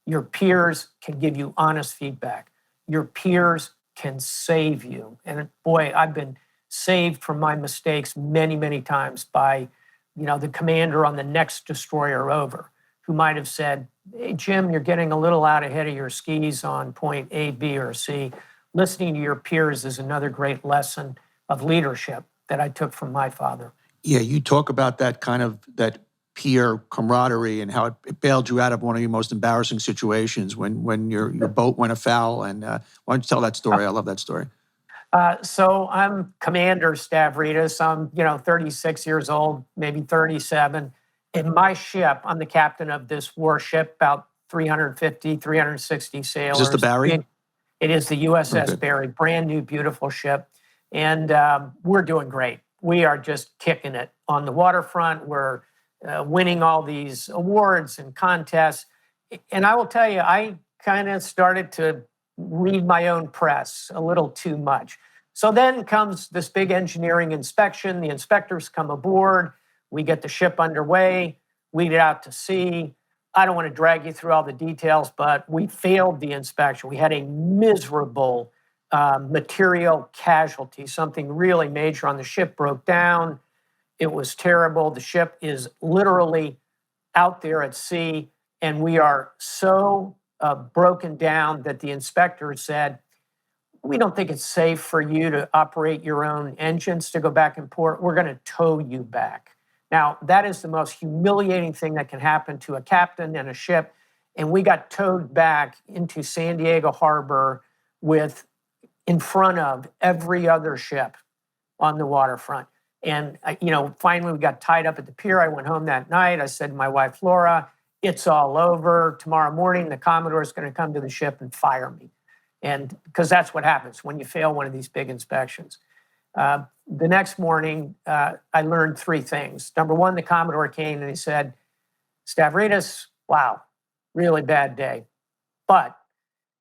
Your peers can give you honest feedback. Your peers can save you. And boy, I've been saved from my mistakes many, many times by, the commander on the next destroyer over, who might have said, hey, Jim, you're getting a little out ahead of your skis on point A, B, or C. Listening to your peers is another great lesson of leadership that I took from my father. Yeah, you talk about that kind of, that peer camaraderie and how it bailed you out of one of your most embarrassing situations when your boat went afoul. And why don't you tell that story? I love that story. So I'm Commander Stavridis. I'm, 36 years old, maybe 37. In my ship, I'm the captain of this warship, about 350, 360 sailors. Is this the Barry? It is the USS Okay. Barry, brand new, beautiful ship. And we're doing great. We are just kicking it on the waterfront. We're winning all these awards and contests. And I will tell you, I kind of started to read my own press a little too much. So then comes this big engineering inspection. The inspectors come aboard. We get the ship underway. We get out to sea. I don't want to drag you through all the details, but we failed the inspection. We had a miserable material casualty. Something really major on the ship broke down. It was terrible. The ship is literally out there at sea, and we are so broken down that the inspector said, we don't think it's safe for you to operate your own engines to go back in port. We're going to tow you back. Now, that is the most humiliating thing that can happen to a captain and a ship. And we got towed back into San Diego Harbor in front of every other ship on the waterfront. And, finally we got tied up at the pier. I went home that night. I said to my wife, Laura, it's all over. Tomorrow morning, the Commodore is going to come to the ship and fire me. And because that's what happens when you fail one of these big inspections. The next morning, I learned three things. Number one, the Commodore came and he said, Stavridis, wow, really bad day. But,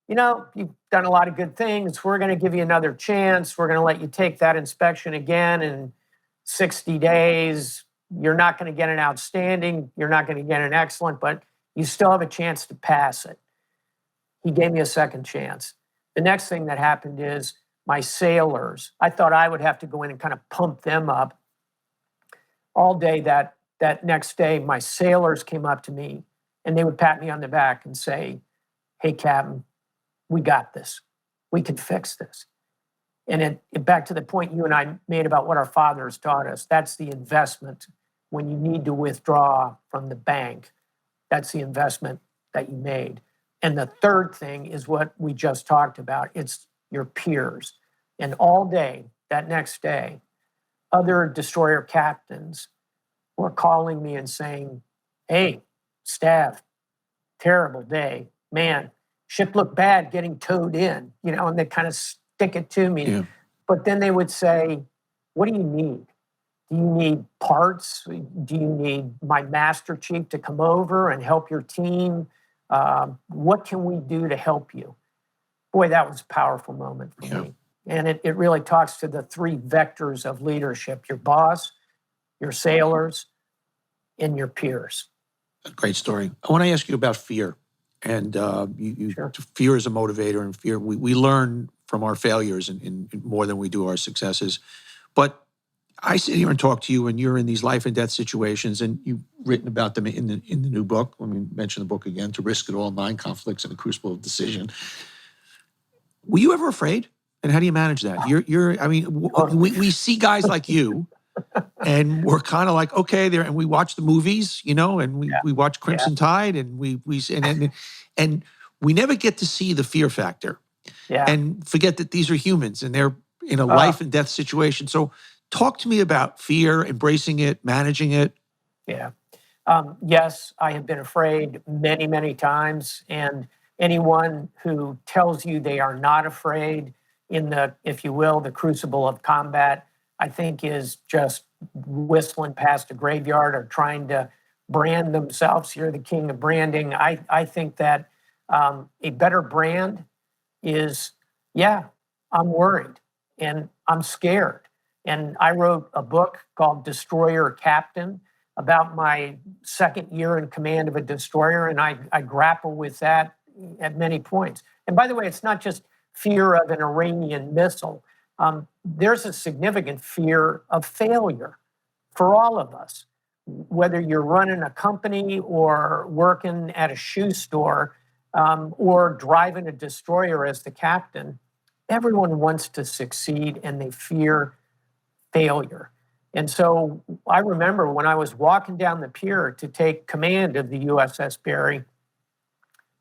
you've done a lot of good things. We're going to give you another chance. We're going to let you take that inspection again in 60 days. You're not going to get an outstanding. You're not going to get an excellent, but you still have a chance to pass it. He gave me a second chance. The next thing that happened is my sailors, I thought I would have to go in and kind of pump them up. All day that next day, my sailors came up to me and they would pat me on the back and say, hey, Captain, we got this. We can fix this. And back to the point you and I made about what our fathers taught us, that's the investment. When you need to withdraw from the bank, that's the investment that you made. And the third thing is what we just talked about. It's your peers. And all day, that next day, other destroyer captains were calling me and saying, Hey, Stav, terrible day. Man, ship looked bad getting towed in, and they kind of stick it to me. Yeah. But then they would say, what do you need? Do you need parts? Do you need my master chief to come over and help your team? What can we do to help you? Boy, that was a powerful moment for me. And it really talks to the three vectors of leadership: your boss, your sailors, and your peers. Great story. I want to ask you about fear. And Sure. fear is a motivator, and fear, we learn from our failures in more than we do our successes. But I sit here and talk to you, and you're in these life and death situations, and you've written about them in the new book. Let me mention the book again: To Risk It All, 9 Conflicts in the Crucible of Decision. Were you ever afraid? And how do you manage that? We see guys like you, and we're kind of like, okay, there, and we watch the movies, and we watch Crimson Tide, and and we never get to see the fear factor, and forget that these are humans and they're in a life and death situation. So, talk to me about fear, embracing it, managing it. Yeah. Yes, I have been afraid many, many times, and anyone who tells you they are not afraid in the, if you will, the crucible of combat, I think is just whistling past a graveyard or trying to brand themselves. You're the king of branding. I think that a better brand is, I'm worried and I'm scared. And I wrote a book called Destroyer Captain about my second year in command of a destroyer, and I grapple with that at many points. And by the way, it's not just fear of an Iranian missile. There's a significant fear of failure for all of us. Whether you're running a company or working at a shoe store or driving a destroyer as the captain, everyone wants to succeed and they fear failure. And so I remember when I was walking down the pier to take command of the USS Barry,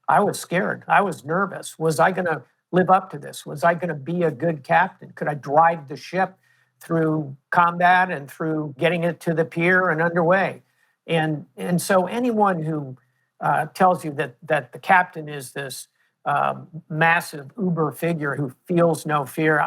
I was scared. I was nervous. Was I going to live up to this? Was I going to be a good captain? Could I drive the ship through combat and through getting it to the pier and underway? And so anyone who tells you that the captain is this massive uber figure who feels no fear,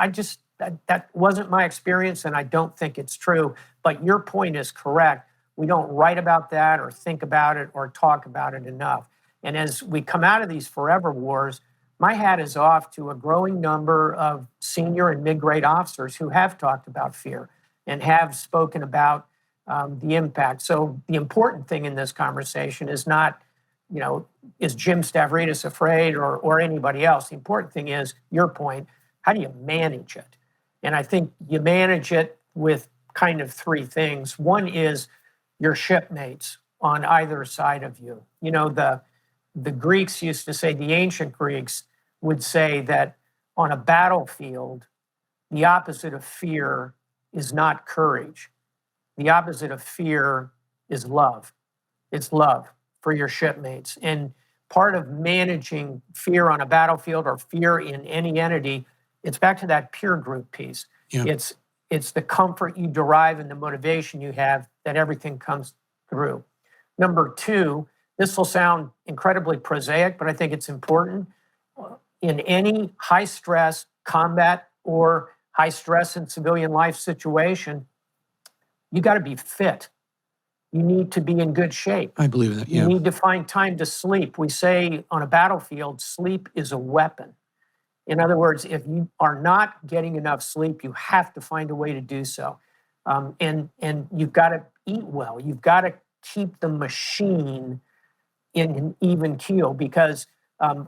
that wasn't my experience, and I don't think it's true. But your point is correct. We don't write about that or think about it or talk about it enough. And as we come out of these forever wars, my hat is off to a growing number of senior and mid-grade officers who have talked about fear and have spoken about the impact. So the important thing in this conversation is not, is Jim Stavridis afraid or anybody else? The important thing is your point. How do you manage it? And I think you manage it with kind of three things. One is your shipmates on either side of you. The Greeks used to say, the ancient Greeks would say that on a battlefield, the opposite of fear is not courage. The opposite of fear is love. It's love for your shipmates. And part of managing fear on a battlefield or fear in any entity, it's back to that peer group piece. Yeah. It's the comfort you derive and the motivation you have that everything comes through. Number two, this will sound incredibly prosaic, but I think it's important. In any high stress combat or high stress in civilian life situation, you got to be fit. You need to be in good shape. I believe that. You need to find time to sleep. We say on a battlefield, sleep is a weapon. In other words, if you are not getting enough sleep, you have to find a way to do so. And you've got to eat well. You've got to keep the machine in an even keel, because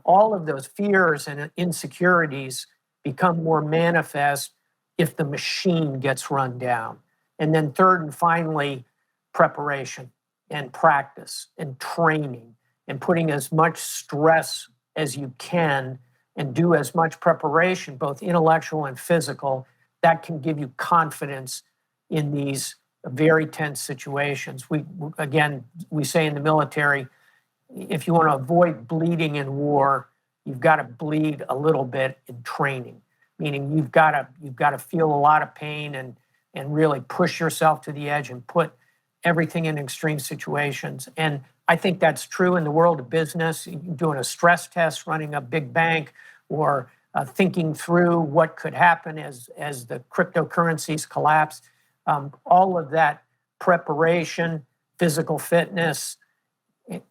all of those fears and insecurities become more manifest if the machine gets run down. And then third and finally, preparation and practice and training and putting as much stress as you can and do as much preparation, both intellectual and physical, that can give you confidence in these very tense situations. We say in the military, if you want to avoid bleeding in war, you've got to bleed a little bit in training, meaning you've got to feel a lot of pain and really push yourself to the edge and put everything in extreme situations. And I think that's true in the world of business, doing a stress test, running a big bank, or thinking through what could happen as the cryptocurrencies collapse. All of that preparation, physical fitness,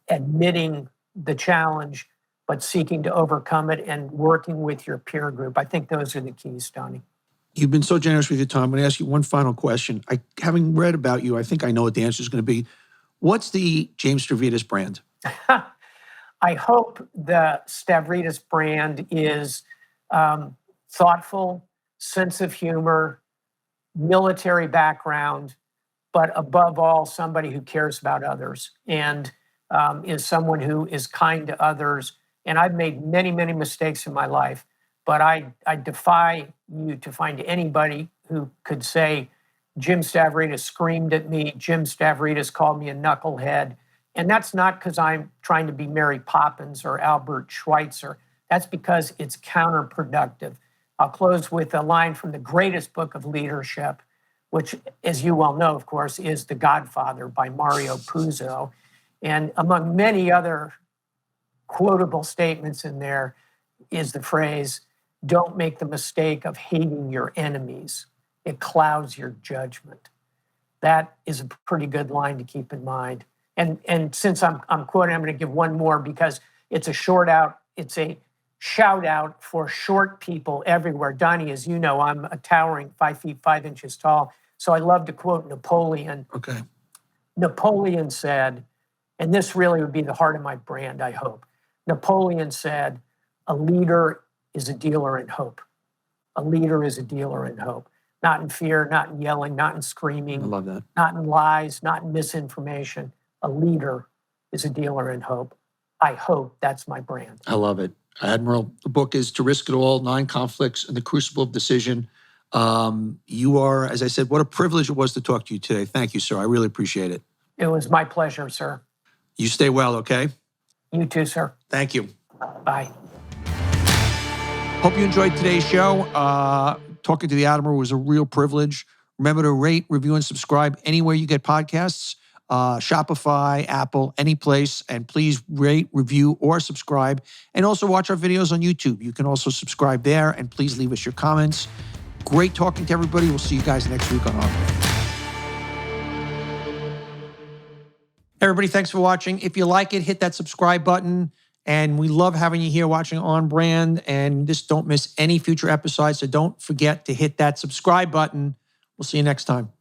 admitting the challenge, but seeking to overcome it and working with your peer group. I think those are the keys, Donny. You've been so generous with your time. I'm going to ask you one final question. Having read about you, I think I know what the answer is going to be. What's the James Stavridis brand? I hope the Stavridis brand is thoughtful, sense of humor, military background, but above all, somebody who cares about others and is someone who is kind to others. And I've made many, many mistakes in my life, but I defy you to find anybody who could say, Jim Stavridis screamed at me, Jim Stavridis called me a knucklehead. And that's not because I'm trying to be Mary Poppins or Albert Schweitzer. That's because it's counterproductive. I'll close with a line from the greatest book of leadership, which, as you well know, of course, is The Godfather by Mario Puzo. And among many other quotable statements in there is the phrase, don't make the mistake of hating your enemies. It clouds your judgment. That is a pretty good line to keep in mind. And since I'm quoting, I'm going to give one more because it's a shout out for short people everywhere. Donny, as you know, I'm a towering 5 feet 5 inches tall. So I love to quote Napoleon. Okay. Napoleon said, and this really would be the heart of my brand, I hope. Napoleon said, a leader is a dealer in hope. A leader is a dealer in hope. Not in fear, not in yelling, not in screaming. I love that. Not in lies, not in misinformation. A leader is a dealer in hope. I hope that's my brand. I love it. Admiral, the book is To Risk It All, 9 Conflicts and the Crucible of Decision. You are, as I said, what a privilege it was to talk to you today. Thank you, sir. I really appreciate it. It was my pleasure, sir. You stay well, okay? You too, sir. Thank you. Bye. Hope you enjoyed today's show. Talking to the Admiral was a real privilege. Remember to rate, review, and subscribe anywhere you get podcasts. Shopify, Apple, any place. And please rate, review, or subscribe. And also watch our videos on YouTube. You can also subscribe there. And please leave us your comments. Great talking to everybody. We'll see you guys next week on On Brand. Everybody, thanks for watching. If you like it, hit that subscribe button. And we love having you here watching On Brand. And just don't miss any future episodes. So don't forget to hit that subscribe button. We'll see you next time.